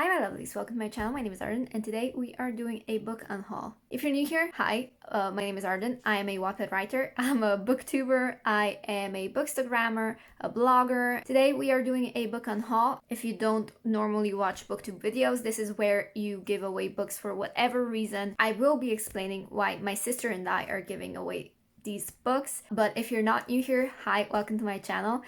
Hi my lovelies, welcome to my channel. My name is Arden and today we are doing a book unhaul. If you're new here, hi, my name is Arden. I am a Wattpad writer, I'm a booktuber, I am a bookstagrammer, a blogger. Today we are doing a book unhaul. If you don't normally watch booktube videos, this is where you give away books for whatever reason. I will be explaining why my sister and I are giving away these books. But if you're not new here, hi, welcome to my channel.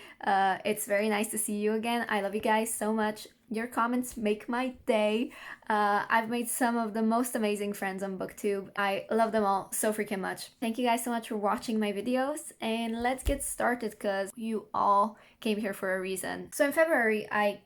It's very nice to see you again. I love you guys so much. Your comments make my day. I've made some of the most amazing friends on booktube. I love them all so freaking much. Thank you guys so much for watching my videos, and let's get started because you all came here for a reason. So in February I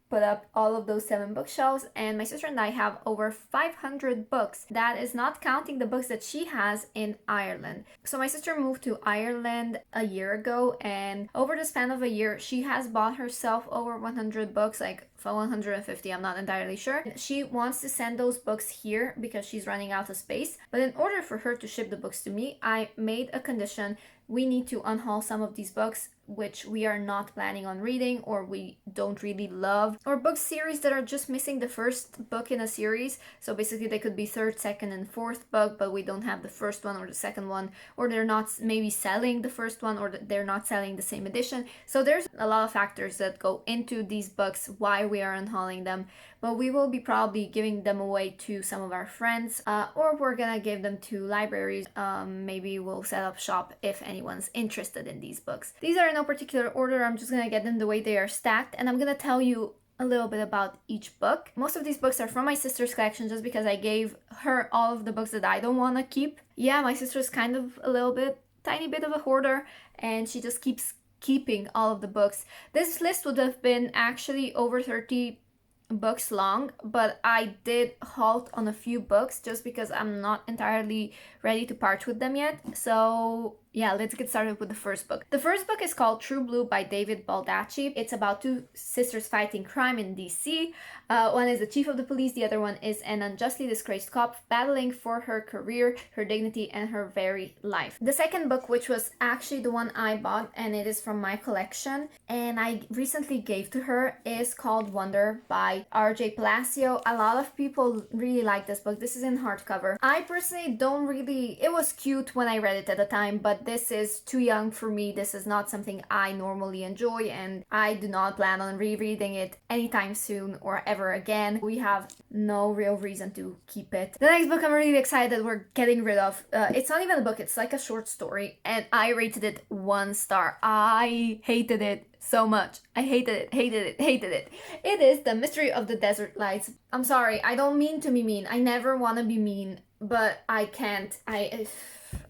put up all of those 7 bookshelves, and my sister and I have over 500 books. That is not counting the books that she has in Ireland. So my sister moved to Ireland a year ago, and over the span of a year she has bought herself over 100 books, like for 150, I'm not entirely sure. She wants to send those books here because she's running out of space, but in order for her to ship the books to me, I made a condition. We need to unhaul some of these books which we are not planning on reading, or we don't really love, or book series that are just missing the first book in a series. So basically they could be third, second, and fourth book, but we don't have the first one or the second one, or they're not maybe selling the first one, or they're not selling the same edition. So there's a lot of factors that go into these books, why we are unhauling them. But we will be probably giving them away to some of our friends, or we're gonna give them to libraries. Maybe we'll set up shop if anyone's interested in these books. These are in no particular order. I'm just gonna get them the way they are stacked, and I'm gonna tell you a little bit about each book. Most of these books are from my sister's collection just because I gave her all of the books that I don't want to keep. Yeah, my sister's kind of a little bit, tiny bit of a hoarder, and she just keeps keeping all of the books. This list would have been actually over 30 books long, but I did halt on a few books just because I'm not entirely ready to part with them yet. So yeah, let's get started with the first book. The first book is called True Blue by David Baldacci. It's about 2 sisters fighting crime in DC. One is the chief of the police, the other one is an unjustly disgraced cop battling for her career, her dignity, and her very life. The second book, which was actually the one I bought, and it is from my collection, and I recently gave to her, is called Wonder by Rj Palacio. A lot of people really like this book. This is in hardcover. I personally don't really... It was cute when I read it at the time, but this is too young for me. This is not something I normally enjoy, and I do not plan on rereading it anytime soon or ever again. We have no real reason to keep it. The next book I'm really excited we're getting rid of. It's not even a book, it's like a short story, and I rated it 1 star. I hated it so much. I hated it, hated it, hated it. It is The Mystery of the Desert Lights. I'm sorry, I don't mean to be mean. I never want to be mean, but I can't.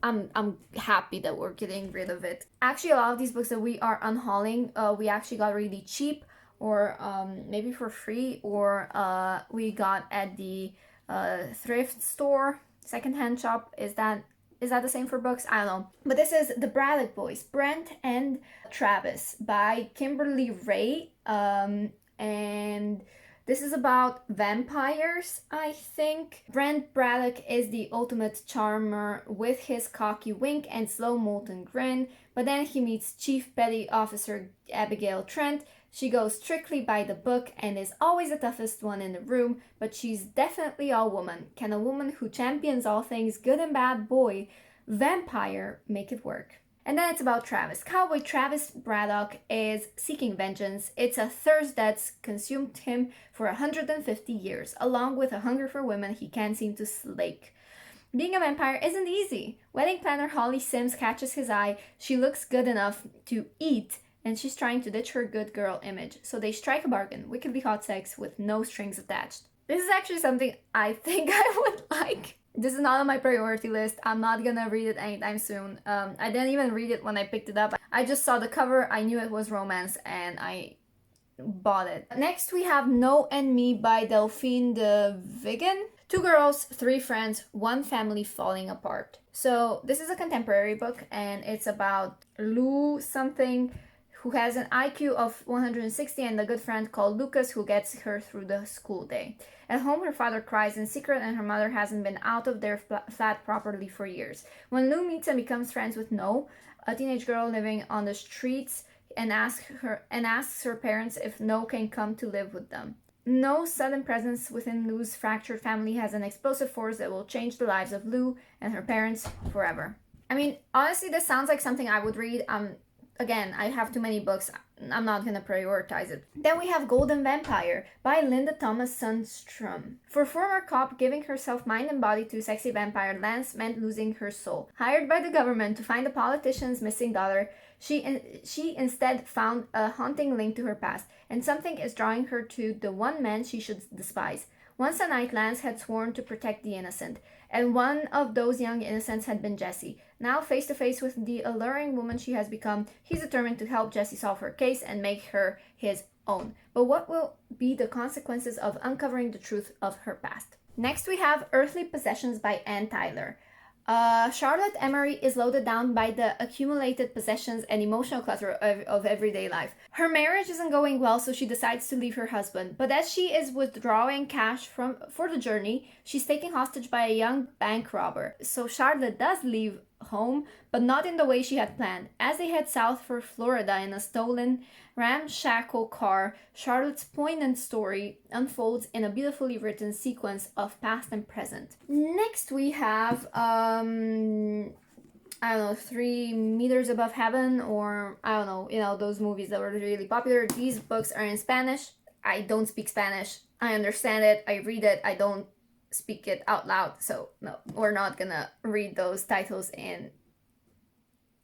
I'm happy that we're getting rid of it. Actually, a lot of these books that we are unhauling, we actually got really cheap, or maybe for free, or we got at the thrift store, secondhand shop. Is that the same for books? I don't know. But this is The Braddock Boys, Brent and Travis by Kimberly Ray. And this is about vampires, I think. Brent Braddock is the ultimate charmer with his cocky wink and slow molten grin, but then he meets Chief Petty Officer Abigail Trent. She goes strictly by the book and is always the toughest one in the room, but she's definitely all woman. Can a woman who champions all things good and bad boy, vampire, make it work? And then it's about Travis. Cowboy Travis Braddock is seeking vengeance. It's a thirst that's consumed him for 150 years, along with a hunger for women he can't seem to slake. Being a vampire isn't easy. Wedding planner Holly Sims catches his eye. She looks good enough to eat, and she's trying to ditch her good girl image. So they strike a bargain, wickedly hot sex with no strings attached. This is actually something I think I would like. This is not on my priority list. I'm not gonna read it anytime soon. I didn't even read it when I picked it up. I just saw the cover, I knew it was romance, and I bought it. Next we have No and Me by Delphine de Vigan. 2 girls, 3 friends, 1 family falling apart. So this is a contemporary book, and it's about Lou something who has an IQ of 160 and a good friend called Lucas who gets her through the school day. At home, her father cries in secret and her mother hasn't been out of their flat properly for years. When Lou meets and becomes friends with No, a teenage girl living on the streets, and asks her parents if No can come to live with them. No sudden presence within Lou's fractured family has an explosive force that will change the lives of Lou and her parents forever. I mean, honestly, this sounds like something I would read. Again, I have too many books. I'm not gonna prioritize it. Then we have Golden Vampire by Linda Thomas Sundstrom. For former cop, giving herself mind and body to sexy vampire Lance meant losing her soul. Hired by the government to find the politician's missing daughter, she instead found a haunting link to her past, and something is drawing her to the one man she should despise. Once a night, Lance had sworn to protect the innocent, and one of those young innocents had been Jessie. Now, face to face with the alluring woman she has become, he's determined to help Jessie solve her case and make her his own. But what will be the consequences of uncovering the truth of her past? Next, we have Earthly Possessions by Ann Tyler. Charlotte Emery is loaded down by the accumulated possessions and emotional clutter of everyday life. Her marriage isn't going well, so she decides to leave her husband. But as she is withdrawing cash for the journey, she's taken hostage by a young bank robber. So Charlotte does leave home, but not in the way she had planned. As they head south for Florida in a stolen, ramshackle car, Charlotte's poignant story unfolds in a beautifully written sequence of past and present. Next we have, I don't know, 3 Meters Above Heaven, or I don't know, those movies that were really popular. These books are in Spanish. I don't speak Spanish. I understand it. I read it. I don't speak it out loud, so no, we're not gonna read those titles in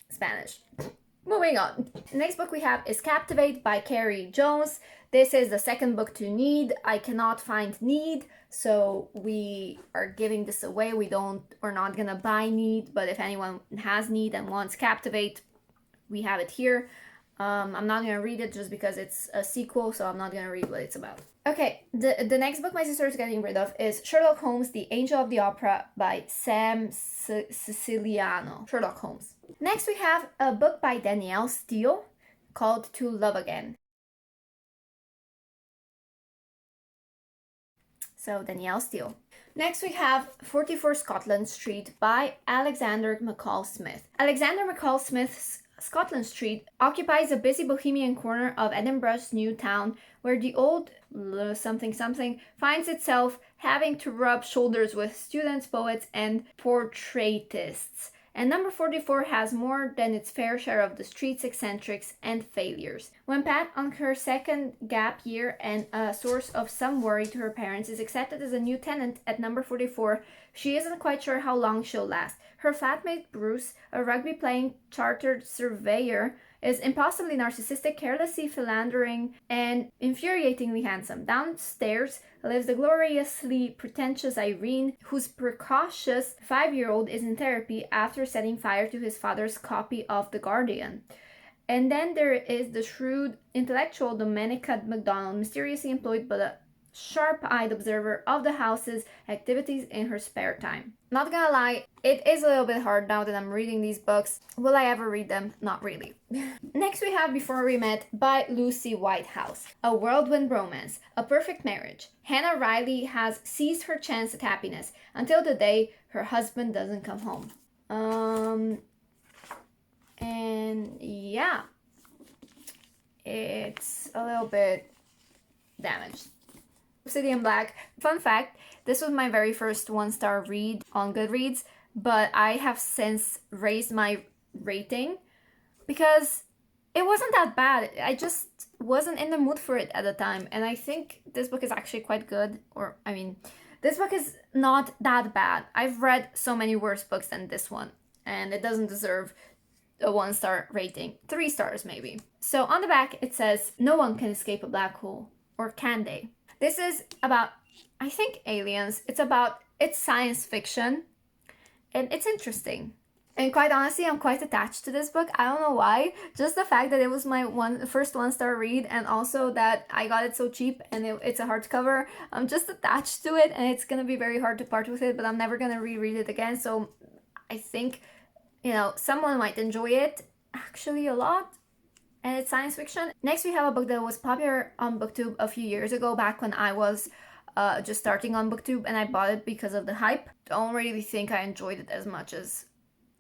Spanish. Moving on. The next book we have is Captivate by Carrie Jones. This is the second book to Need. I cannot find Need, so we are giving this away. We're not gonna buy Need, but if anyone has Need and wants Captivate, we have it here. I'm not gonna read it just because it's a sequel, so I'm not gonna read what it's about. Okay, the next book my sister is getting rid of is Sherlock Holmes, The Angel of the Opera by Sam Siciliano. Sherlock Holmes. Next we have a book by Danielle Steele called To Love Again. So Danielle Steele. Next we have 44 Scotland Street by Alexander Mccall Smith. Alexander Mccall Smith's Scotland Street occupies a busy bohemian corner of Edinburgh's new town, where the old something finds itself having to rub shoulders with students, poets, and portraitists. And number 44 has more than its fair share of the street's eccentrics and failures. When Pat, on her second gap year and a source of some worry to her parents, is accepted as a new tenant at number 44, she isn't quite sure how long she'll last. Her flatmate Bruce, a rugby-playing chartered surveyor, is impossibly narcissistic, carelessly philandering, and infuriatingly handsome. Downstairs lives the gloriously pretentious Irene, whose precocious 5-year-old is in therapy after setting fire to his father's copy of The Guardian. And then there is the shrewd, intellectual Domenica MacDonald, mysteriously employed by the sharp-eyed observer of the house's activities in her spare time. Not gonna lie, it is a little bit hard now that I'm reading these books. Will I ever read them? Not really. Next we have Before We Met by Lucy Whitehouse. A whirlwind romance, a perfect marriage. Hannah Riley has seized her chance at happiness until the day her husband doesn't come home. And yeah, it's a little bit damaged. Obsidian Black. Fun fact, this was my very first 1-star read on Goodreads, but I have since raised my rating because it wasn't that bad. I just wasn't in the mood for it at the time, and I think this book is actually quite good. This book is not that bad. I've read so many worse books than this one, and it doesn't deserve a 1-star rating. 3 stars maybe. So on the back it says, "No one can escape a black hole, or can they?" This is about, I think, aliens. It's science fiction, and it's interesting. And quite honestly, I'm quite attached to this book. I don't know why. Just the fact that it was my first 1-star read, and also that I got it so cheap, and it's a hardcover. I'm just attached to it, and it's gonna be very hard to part with it, but I'm never gonna reread it again. So I think, someone might enjoy it actually a lot. And it's science fiction. Next, we have a book that was popular on BookTube a few years ago, back when I was just starting on BookTube, and I bought it because of the hype. Don't really think I enjoyed it as much as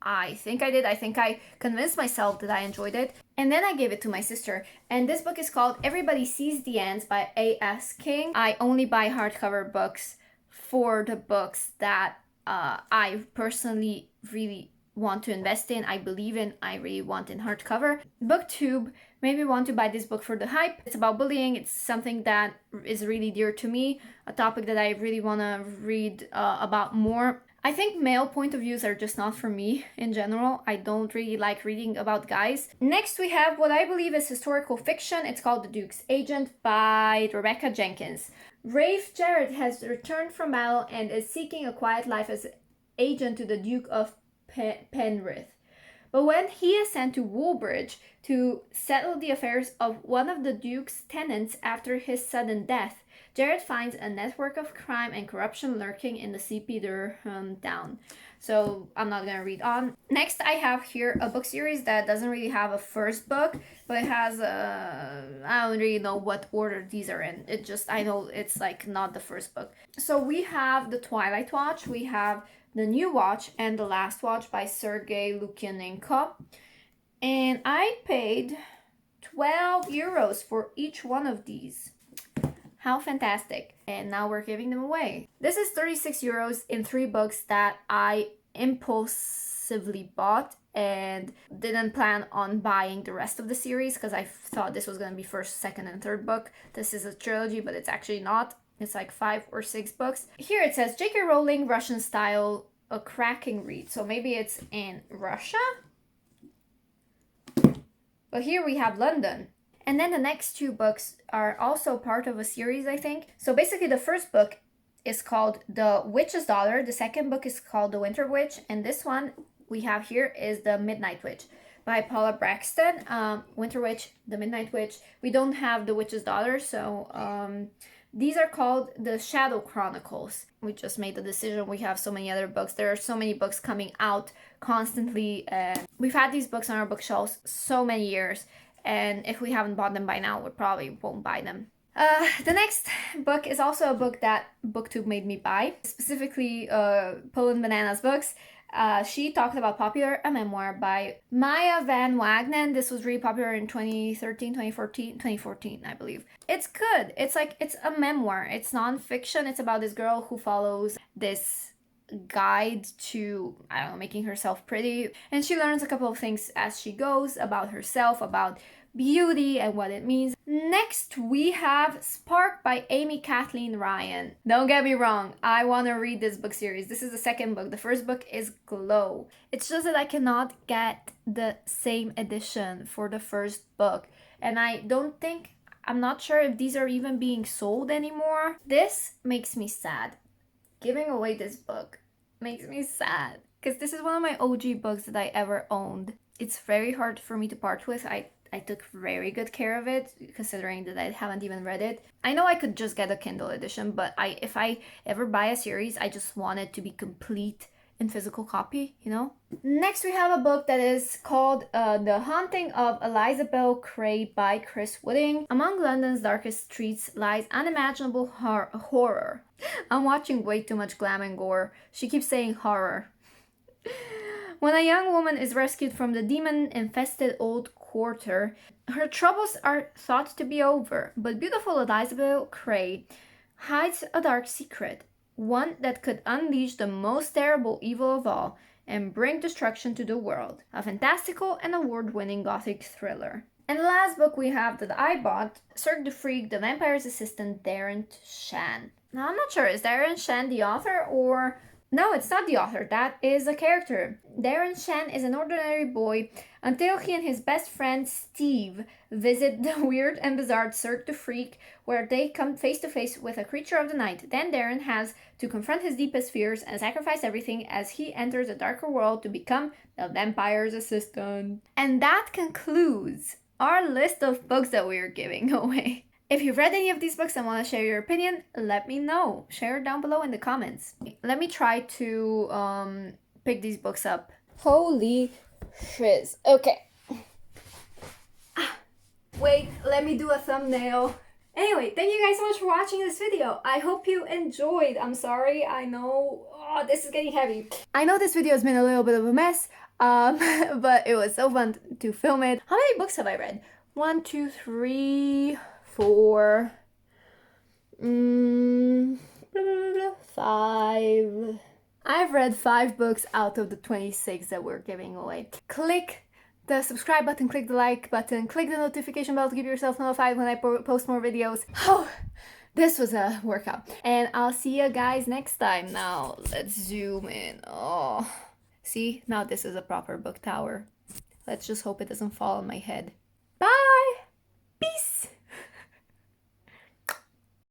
I think I did. I think I convinced myself that I enjoyed it. And then I gave it to my sister. And this book is called Everybody Sees the Ends by A.S. King. I only buy hardcover books for the books that I personally really want to invest in, I believe in, I really want in hardcover. BookTube made me want to buy this book for the hype. It's about bullying. It's something that is really dear to me, a topic that I really want to read about more. I think male point of views are just not for me in general. I don't really like reading about guys. Next we have what I believe is historical fiction. It's called The Duke's Agent by Rebecca Jenkins. Rafe Jarrett has returned from battle and is seeking a quiet life as agent to the Duke of Penrith. But when he is sent to Woolbridge to settle the affairs of one of the Duke's tenants after his sudden death, Jarrett finds a network of crime and corruption lurking in the sleepy Durham town. So I'm not gonna read on. Next, I have here a book series that doesn't really have a first book, but it has I don't really know what order these are in. I know it's like not the first book. So we have The Twilight Watch, we have The New Watch, and The Last Watch by Sergei Lukyanenko. And I paid 12 euros for each one of these. How fantastic. And now we're giving them away. This is 36 euros in 3 books that I impulsively bought and didn't plan on buying the rest of the series because I thought this was going to be first, second, and third book. This is a trilogy, but it's actually not. It's like 5 or 6 books. Here it says J.K. Rowling, Russian style, a cracking read. So maybe it's in Russia? But here we have London. And then the next 2 books are also part of a series, I think. So basically the first book is called The Witch's Daughter. The second book is called The Winter Witch. And this one we have here is The Midnight Witch by Paula Braxton. Winter Witch, The Midnight Witch. We don't have The Witch's Daughter, so these are called The Shadow Chronicles. We just made the decision. We have so many other books. There are so many books coming out constantly. We've had these books on our bookshelves so many years. And if we haven't bought them by now, we probably won't buy them. The next book is also a book that BookTube made me buy, specifically Poland Bananas books. She talked about Popular, a memoir by Maya Van Wagenen. This was really popular in 2014, I believe. It's good. It's a memoir. It's nonfiction. It's about this girl who follows this guide to, I don't know, making herself pretty. And she learns a couple of things as she goes about herself, about beauty and what it means. Next, we have Spark by Amy Kathleen Ryan. Don't get me wrong, I want to read this book series. This is the second book. The first book is Glow. It's just that I cannot get the same edition for the first book. And I'm not sure if these are even being sold anymore. This makes me sad. Giving away this book makes me sad because this is one of my OG books that I ever owned. It's very hard for me to part with. I took very good care of it, considering that I haven't even read it. I know I could just get a Kindle edition, but if I ever buy a series, I just want it to be complete in physical copy, you know? Next, we have a book that is called The Haunting of Elizabeth Cray by Chris Wooding. Among London's darkest streets lies unimaginable horror. I'm watching way too much glam and gore. She keeps saying horror. When a young woman is rescued from the demon-infested old quarter, her troubles are thought to be over, but beautiful Elizabeth Cray hides a dark secret, one that could unleash the most terrible evil of all and bring destruction to the world. A fantastical and award-winning gothic thriller. And the last book we have that I bought, Cirque du Freak, The Vampire's Assistant, Darren Shan. Now, I'm not sure, is Darren Shan the author or... No, it's not the author, that is a character. Darren Shan is an ordinary boy until he and his best friend Steve visit the weird and bizarre Cirque du Freak, where they come face to face with a creature of the night. Then Darren has to confront his deepest fears and sacrifice everything as he enters a darker world to become the vampire's assistant. And that concludes our list of books that we are giving away. If you've read any of these books and want to share your opinion, let me know. Share it down below in the comments. Let me try to pick these books up. Holy shiz. Okay. Wait, let me do a thumbnail. Anyway, thank you guys so much for watching this video. I hope you enjoyed. I'm sorry, I know this is getting heavy. I know this video has been a little bit of a mess. But it was so fun to film it. How many books have I read? 1, 2, 3, 4, 5. I've read 5 books out of the 26 that we're giving away. Click the subscribe button, click the like button, click the notification bell to keep yourself notified when I post more videos. Oh, this was a workout. And I'll see you guys next time. Now, let's zoom in. Oh, see? Now this is a proper book tower. Let's just hope it doesn't fall on my head. Bye!